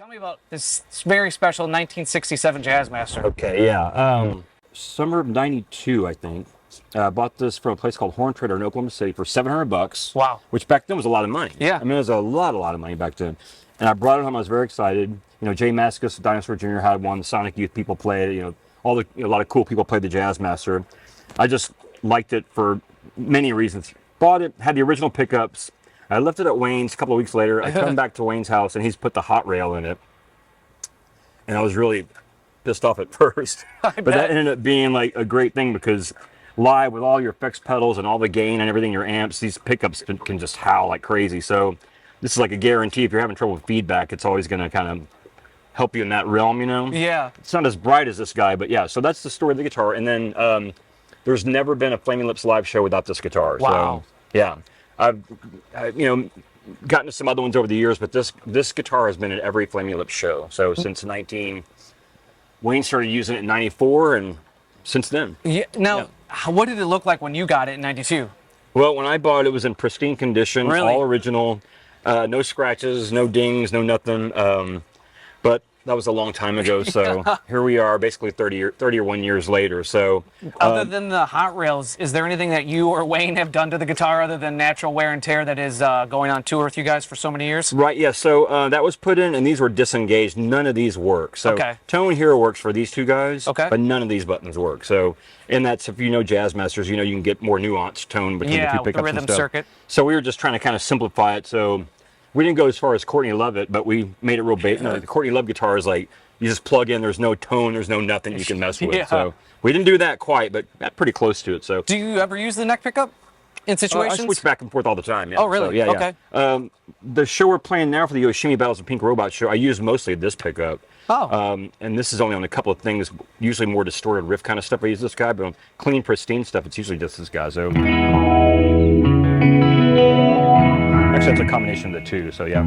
Tell me about this very special 1967 Jazzmaster. Okay, yeah. Summer of '92, I think. I bought this from a place called Horn Trader in Oklahoma City for $700. Wow. Which back then was a lot of money. Yeah. I mean, it was a lot of money back then. And I brought it home. I was very excited. You know, Jay Mascis, Dinosaur Jr. had one. The Sonic Youth people played it. You know, a lot of cool people played the Jazzmaster. I just liked it for many reasons. Bought it, had the original pickups. I left it at Wayne's a couple of weeks later. I come back to Wayne's house and he's put the hot rail in it. And I was really pissed off at first. But that ended up being like a great thing because live with all your effects pedals and all the gain and everything, your amps, these pickups can just howl like crazy. So this is like a guarantee. If you're having trouble with feedback, it's always going to kind of help you in that realm, you know? Yeah. It's not as bright as this guy, but yeah. So that's the story of the guitar. And then there's never been a Flaming Lips live show without this guitar. Wow. So, yeah. I've gotten to some other ones over the years, but this guitar has been at every Flaming Lips show. So since Wayne started using it in '94, and since then. Yeah. Now, what did it look like when you got it in '92? Well, when I bought it, it was in pristine condition, Really? all original, no scratches, no dings, no nothing. But that was a long time ago, so here we are, basically 31 years later. So, Other than the hot rails, is there anything that you or Wayne have done to the guitar other than natural wear and tear that is going on tour with you guys for so many years? right, yeah. So that was put in, and these were disengaged. None of these work. So Okay. tone here works for these two guys, Okay. but none of these buttons work. So, and that's if you know Jazzmasters, you know you can get more nuanced tone between Yeah, the two with the pickups and rhythm stuff. circuit. So we were just trying to kind of simplify it. So we didn't go as far as Courtney Love it, but we made it real basic. No, the Courtney Love guitar is like you just plug in. There's no tone. There's no nothing you can mess with. Yeah. So we didn't do that quite, but pretty close to it. So Do you ever use the neck pickup in I situations? switch back and forth all the time. Yeah. Oh, really? So, yeah, Okay. Yeah. The show we're playing now for the Yoshimi Battles of Pink Robot show, I use mostly this pickup. Oh. And this is only on a couple of things, usually more distorted riff kind of stuff. I use this guy, but on clean, pristine stuff, it's usually just this guy. So actually, it's a combination of the two. So yeah.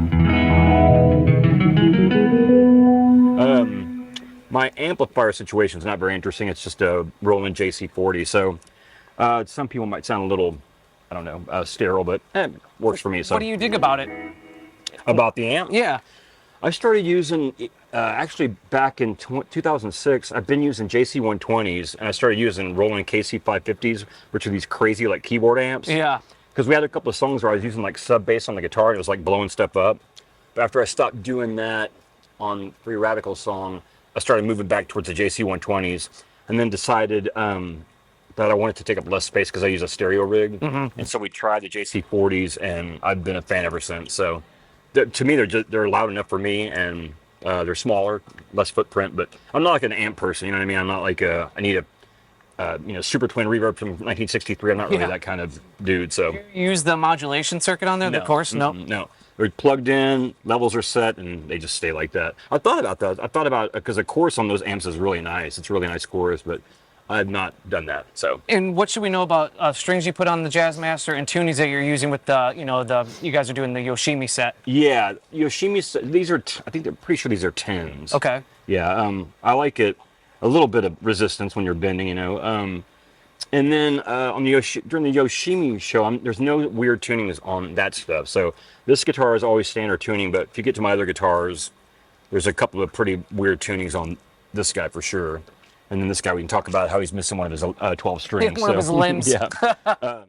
My amplifier situation is not very interesting. It's just a Roland JC40. So some people might sound a little, I don't know, sterile, but it works for me. So What do you dig about it? about the amp? Yeah. I started using, actually back in 2006, I've been using JC120s, and I started using Roland KC550s, which are these crazy like keyboard amps. Yeah. Because we had a couple of songs where I was using like sub bass on the guitar, and it was like blowing stuff up. But after I stopped doing that on Free Radical song, I started moving back towards the JC120s, and then decided that I wanted to take up less space because I use a stereo rig. And so we tried the JC40s, and I've been a fan ever since. So to me, they're loud enough for me, and they're smaller, less footprint. But I'm not like an amp person, you know what I mean? I'm not like I need a Super Twin reverb from 1963. I'm not really that kind of dude. So You use the modulation circuit on there, the chorus? No. no. They're plugged in, levels are set, and they just stay like that. I thought about that. I thought about because the chorus on those amps is really nice. It's a really nice chorus, but I've not done that. So And what should we know about strings you put on the Jazzmaster and tunings that you're using with the, you guys are doing the Yoshimi set? yeah, Yoshimi. These are I think they're pretty sure these are 10s. Okay. Yeah, I like it. A little bit of resistance when you're bending, you know. And then during the Yoshimi show, there's no weird tunings on that stuff. So this guitar is always standard tuning, but if you get to my other guitars, there's a couple of pretty weird tunings on this guy for sure. And then this guy, we can talk about how he's missing one of his 12 strings. One of his limbs. Yeah.